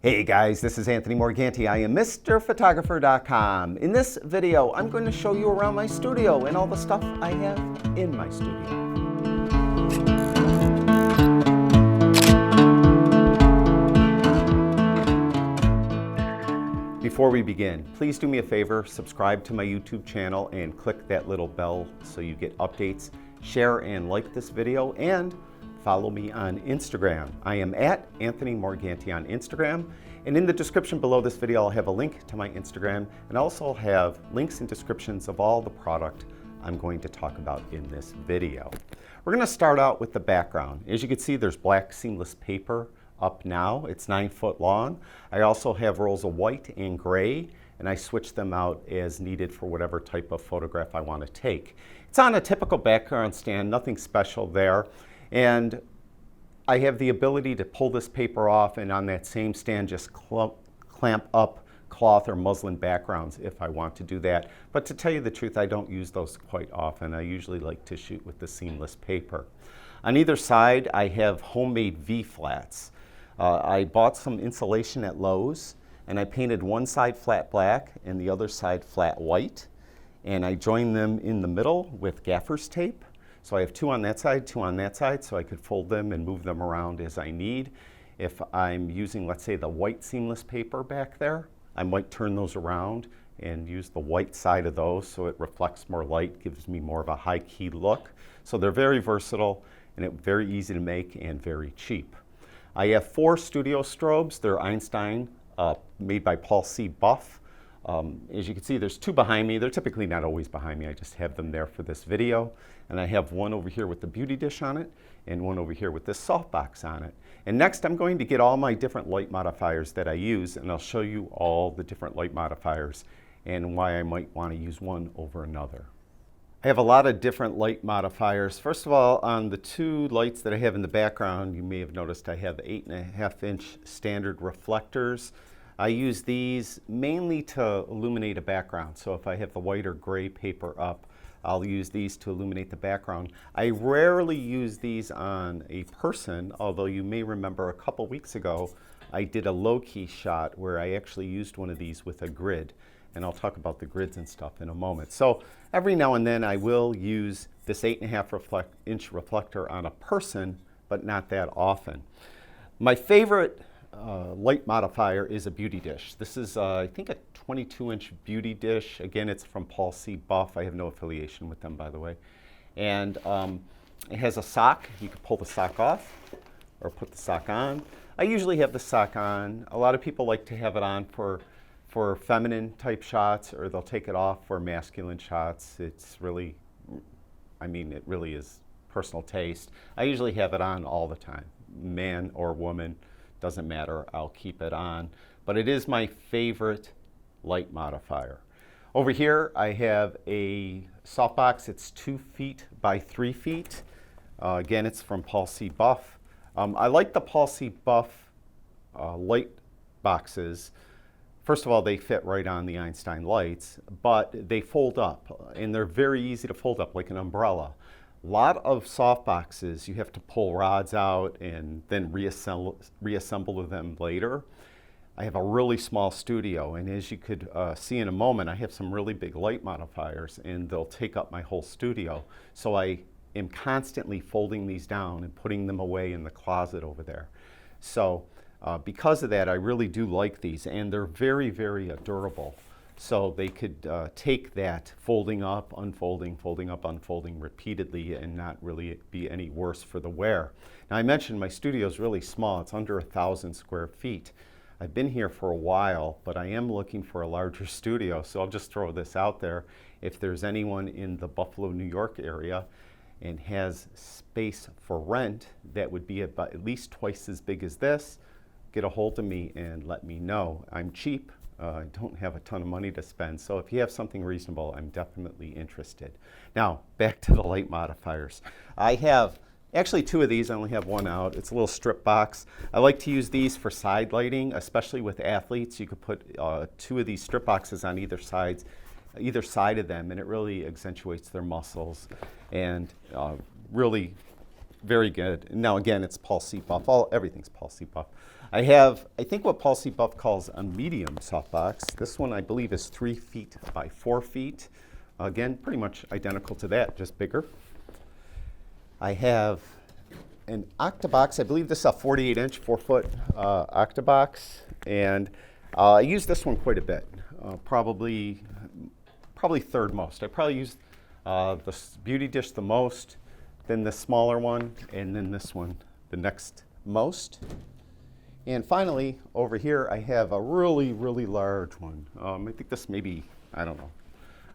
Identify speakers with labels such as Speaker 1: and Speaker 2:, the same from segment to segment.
Speaker 1: Hey guys, this is Anthony Morganti. I am MrPhotographer.com. In this video, I'm going to show you around my studio and all the stuff I have in my studio. Before we begin, please do me a favor, subscribe to my YouTube channel and click that little bell so you get updates. Share and like this video and follow me on Instagram. I am at Anthony Morganti on Instagram, and in the description below this video I'll have a link to my Instagram, and also have links and descriptions of all the product I'm going to talk about in this video. We're going to start out with the background. As you can see, there's black seamless paper up now. It's 9 foot long. I also have rolls of white and gray, and I switch them out as needed for whatever type of photograph I want to take. It's on a typical background stand, nothing special there. And I have the ability to pull this paper off and on that same stand just clamp up cloth or muslin backgrounds if I want to do that. But to tell you the truth, I don't use those quite often. I usually like to shoot with the seamless paper. On either side, I have homemade V-flats. I bought some insulation at Lowe's, and I painted one side flat black and the other side flat white. And I joined them in the middle with gaffer's tape. So I have two on that side, so I could fold them and move them around as I need. If I'm using, let's say, the white seamless paper back there, I might turn those around and use the white side of those so it reflects more light, gives me more of a high-key look. So they're very versatile and very easy to make and very cheap. I have 4 studio strobes. They're Einstein, made by Paul C. Buff. As you can see, there's 2 behind me. They're typically not always behind me. I just have them there for this video. And I have one over here with the beauty dish on it and one over here with this softbox on it. And next I'm going to get all my different light modifiers that I use, and I'll show you all the different light modifiers and why I might want to use one over another. I have a lot of different light modifiers. First of all, on the 2 lights that I have in the background, you may have noticed I have 8.5-inch standard reflectors. I use these mainly to illuminate a background. So if I have the white or gray paper up, I'll use these to illuminate the background. I rarely use these on a person, although you may remember a couple weeks ago I did a low-key shot where I actually used one of these with a grid. And I'll talk about the grids and stuff in a moment. So every now and then I will use this 8.5-inch reflector on a person, but not that often. My favorite light modifier is a beauty dish. This is, I think, a 22-inch beauty dish. Again, it's from Paul C. Buff. I have no affiliation with them, by the way. And it has a sock. You can pull the sock off or put the sock on. I usually have the sock on. A lot of people like to have it on for feminine type shots, or they'll take it off for masculine shots. It's really, I mean, it really is personal taste. I usually have it on all the time, man or woman. Doesn't matter, I'll keep it on. But it is my favorite light modifier. Over here I have a softbox. It's 2 feet by 3 feet. Again, it's from Paul C. Buff. I like the Paul C. Buff light boxes. First of all, they fit right on the Einstein lights, but they fold up, and they're very easy to fold up like an umbrella. A lot of softboxes, you have to pull rods out and then reassemble them later. I have a really small studio, and as you could see in a moment, I have some really big light modifiers, and they'll take up my whole studio. So I am constantly folding these down and putting them away in the closet over there. So because of that, I really do like these, and they're very, very durable. So they could take that folding up, unfolding, folding up, unfolding repeatedly and not really be any worse for the wear. Now, I mentioned my studio is really small. It's under 1,000 square feet. I've been here for a while, but I am looking for a larger studio. So I'll just throw this out there. If there's anyone in the Buffalo, New York area and has space for rent that would be about at least twice as big as this, get a hold of me and let me know. I'm cheap. I don't have a ton of money to spend, so if you have something reasonable, I'm definitely interested. Now, back to the light modifiers. I have actually 2 of these. I only have one out. It's a little strip box. I like to use these for side lighting, especially with athletes. You could put 2 of these strip boxes on either side of them, and it really accentuates their muscles, and really very good. Now again, it's Paul C. Buff. Everything's Paul C. Buff. I think what Paul C. Buff calls a medium softbox. This one I believe is 3 feet by 4 feet. Again, pretty much identical to that, just bigger. I have an Octabox. I believe this is a 48-inch, 4-foot Octabox, and I use this one quite a bit. Probably third most. I probably use the Beauty Dish the most, then the smaller one, and then this one the next most. And finally, over here, I have a really, really large one. I think this maybe, I don't know.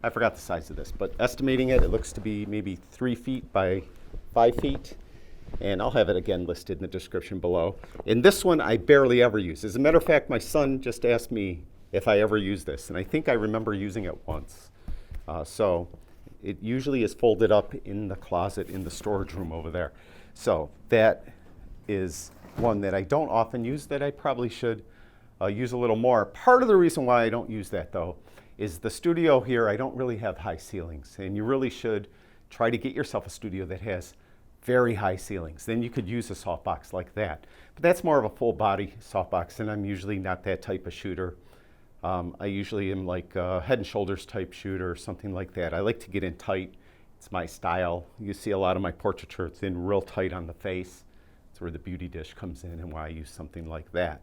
Speaker 1: I forgot the size of this, but estimating it, it looks to be maybe 3 feet by 5 feet. And I'll have it again listed in the description below. And this one I barely ever use. As a matter of fact, my son just asked me if I ever use this, and I think I remember using it once. So it usually is folded up in the closet in the storage room over there. So that is one that I don't often use that I probably should use a little more. Part of the reason why I don't use that, though, is the studio here, I don't really have high ceilings, and you really should try to get yourself a studio that has very high ceilings. Then you could use a softbox like that. But that's more of a full body softbox, and I'm usually not that type of shooter. I usually am like a Head and Shoulders type shooter or something like that. I like to get in tight. It's my style. You see a lot of my portraitures in real tight on the face. That's where the Beauty Dish comes in and why I use something like that.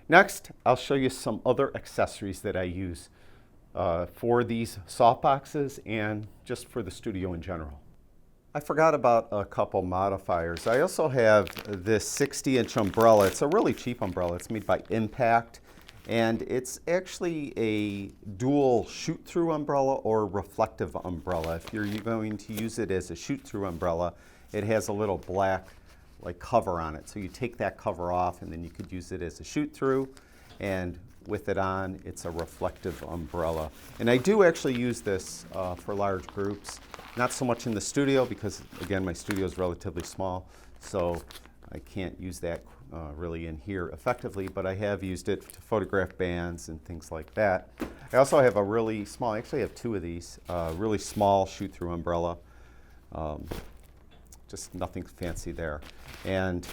Speaker 1: Next, I'll show you some other accessories that I use for these softboxes and just for the studio in general. I forgot about a couple modifiers. I also have this 60-inch umbrella. It's a really cheap umbrella. It's made by Impact, and it's actually a dual shoot-through umbrella or reflective umbrella. If you're going to use it as a shoot-through umbrella, it has a little black cover on it. So you take that cover off, and then you could use it as a shoot-through, and with it on, it's a reflective umbrella. And I do actually use this for large groups. Not so much in the studio because, again, my studio is relatively small, so I can't use that really in here effectively, but I have used it to photograph bands and things like that. I also have a really small, I actually have two of these, really small shoot-through umbrella. Just nothing fancy there. And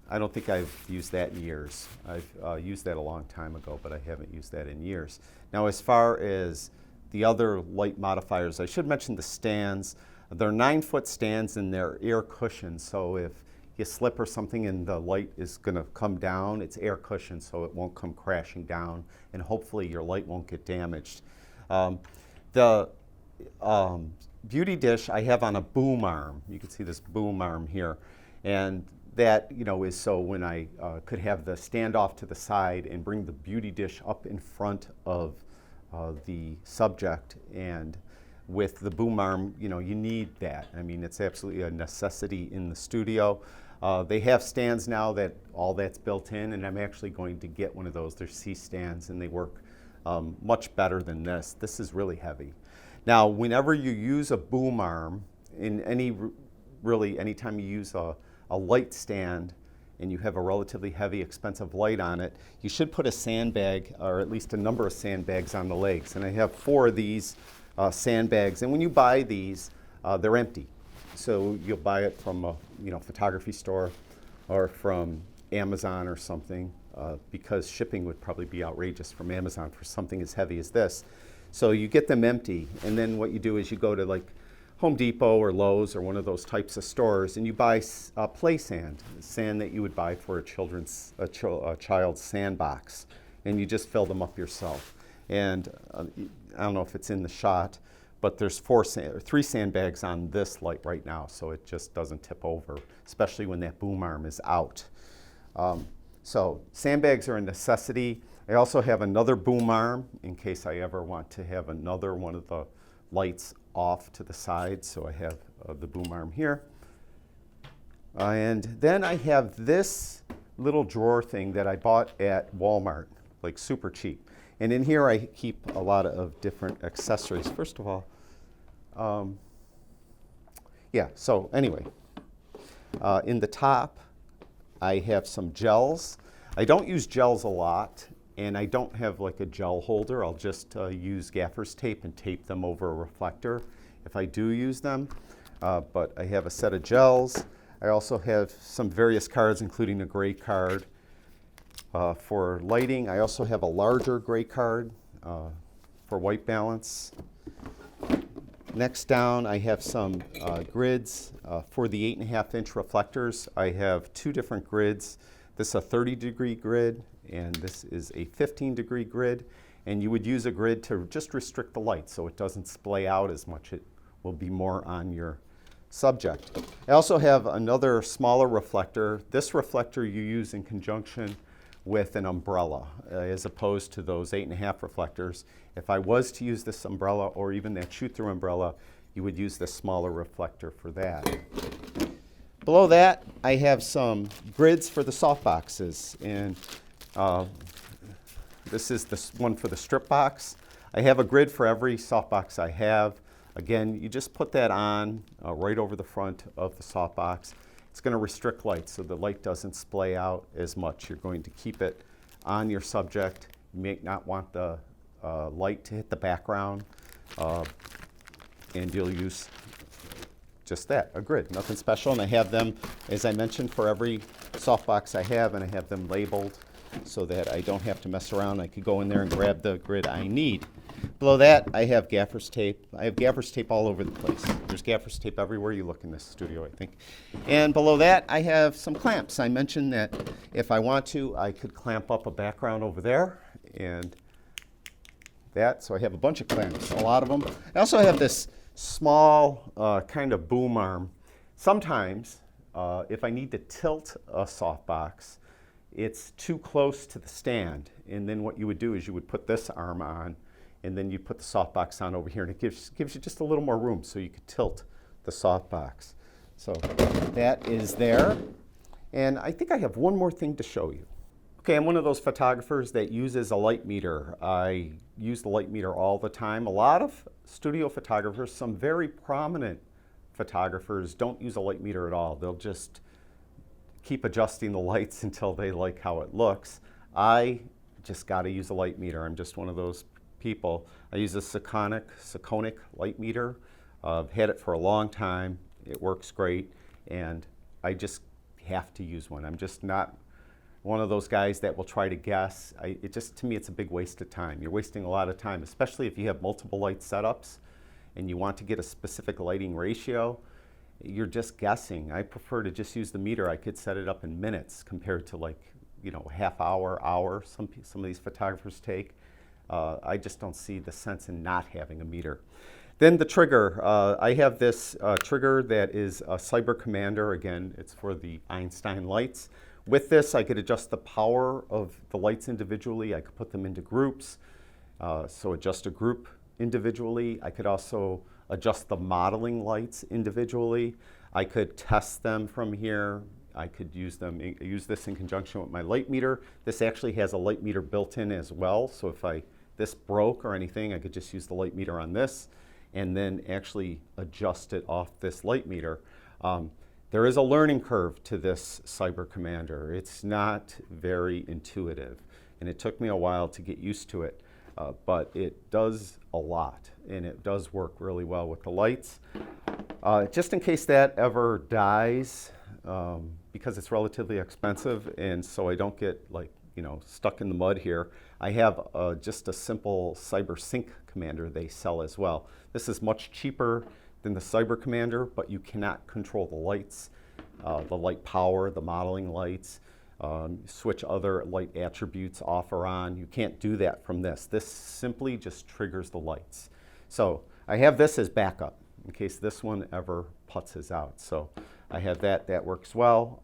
Speaker 1: I don't think I've used that in years. I've used that a long time ago, but I haven't used that in years. Now, as far as the other light modifiers, I should mention the stands. They're 9-foot stands and they're air cushioned, so if you slip or something and the light is going to come down, it's air cushioned so it won't come crashing down, and hopefully your light won't get damaged. The Beauty Dish I have on a boom arm. You can see this boom arm here, and that is so when I could have the stand off to the side and bring the Beauty Dish up in front of the subject, and with the boom arm, you need that. I mean, it's absolutely a necessity in the studio. They have stands now that all that's built in, and I'm actually going to get one of those. They're C stands, and they work much better than this. This is really heavy. Now, whenever you use a boom arm, in anytime you use a light stand and you have a relatively heavy, expensive light on it, you should put a sandbag, or at least a number of sandbags on the legs. And I have 4 of these sandbags, and when you buy these, they're empty. So you'll buy it from a photography store or from Amazon or something, because shipping would probably be outrageous from Amazon for something as heavy as this. So you get them empty, and then what you do is you go to Home Depot or Lowe's or one of those types of stores, and you buy play sand that you would buy for a child's sandbox, and you just fill them up yourself. And I don't know if it's in the shot, but there's 3 sandbags on this light right now, so it just doesn't tip over, especially when that boom arm is out. So sandbags are a necessity. I also have another boom arm in case I ever want to have another one of the lights off to the side, so I have the boom arm here. And then I have this little drawer thing that I bought at Walmart, super cheap. And in here I keep a lot of different accessories. First of all, so anyway, in the top I have some gels. I don't use gels a lot, and I don't have a gel holder. I'll just use gaffer's tape and tape them over a reflector if I do use them. But I have a set of gels. I also have some various cards, including a gray card. For lighting, I also have a larger gray card for white balance. Next down, I have some grids for the 8.5-inch reflectors. I have two different grids. This is a 30-degree grid, and this is a 15-degree grid. And you would use a grid to just restrict the light so it doesn't splay out as much. It will be more on your subject. I also have another smaller reflector. This reflector you use in conjunction with an umbrella as opposed to those 8.5 reflectors. If I was to use this umbrella or even that shoot-through umbrella, you would use this smaller reflector for that. Below that, I have some grids for the softboxes, and this is the one for the strip box. I have a grid for every softbox I have. Again, you just put that on right over the front of the softbox. It's going to restrict light so the light doesn't splay out as much. You're going to keep it on your subject. You may not want the light to hit the background, and you'll use just that, a grid, nothing special. And I have them, as I mentioned, for every softbox I have, and I have them labeled so that I don't have to mess around. I could go in there and grab the grid I need. Below that, I have gaffer's tape. I have gaffer's tape all over the place. There's gaffer's tape everywhere you look in this studio, I think. And below that, I have some clamps. I mentioned that if I want to, I could clamp up a background over there and that. So I have a bunch of clamps, a lot of them. I also have this small kind of boom arm. Sometimes, if I need to tilt a softbox, it's too close to the stand. And then what you would do is you would put this arm on, and then you put the softbox on over here, and it gives you just a little more room so you could tilt the softbox. So that is there. And I think I have one more thing to show you. Okay, I'm one of those photographers that uses a light meter. I use the light meter all the time. A lot of studio photographers, some very prominent photographers, don't use a light meter at all. They'll just keep adjusting the lights until they like how it looks. I just got to use a light meter. I'm just one of those people. I use a Sekonic light meter. I've had it for a long time. It works great, and I just have to use one. I'm just not one of those guys that will try to guess. To me, it's a big waste of time. You're wasting a lot of time, especially if you have multiple light setups and you want to get a specific lighting ratio. You're just guessing. I prefer to just use the meter. I could set it up in minutes compared to, like, half hour, hour. Some of these photographers take. I just don't see the sense in not having a meter. Then the trigger. I have this trigger that is a Cyber Commander. Again, it's for the Einstein lights. With this, I could adjust the power of the lights individually. I could put them into groups, so adjust a group individually. I could also adjust the modeling lights individually. I could test them from here. I could use this in conjunction with my light meter. This actually has a light meter built in as well, so if this broke or anything, I could just use the light meter on this and then actually adjust it off this light meter. There is a learning curve to this Cyber Commander. It's not very intuitive, and it took me a while to get used to it, but it does a lot, and it does work really well with the lights. Just in case that ever dies, because it's relatively expensive, and so I don't get stuck in the mud here, I have just a simple Cyber Sync Commander they sell as well. This is much cheaper than the Cyber Commander, but you cannot control the lights, the light power, the modeling lights, switch other light attributes off or on. You can't do that from this. This simply just triggers the lights. So I have this as backup in case this one ever putzes out. So I have that. That works well.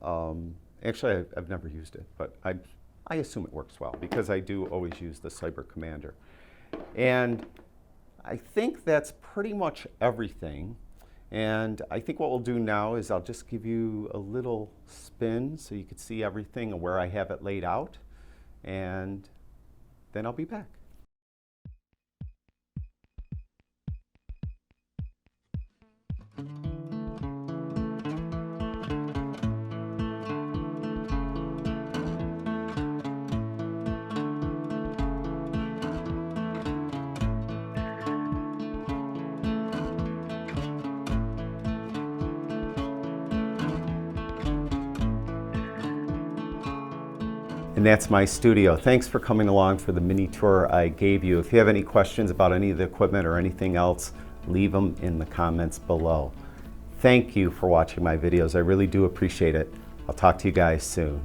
Speaker 1: Actually, I've never used it, but I assume it works well because I do always use the Cyber Commander. And I think that's pretty much everything. And I think what we'll do now is I'll just give you a little spin so you can see everything and where I have it laid out. And then I'll be back. And that's my studio. Thanks for coming along for the mini tour I gave you. If you have any questions about any of the equipment or anything else, leave them in the comments below. Thank you for watching my videos. I really do appreciate it. I'll talk to you guys soon.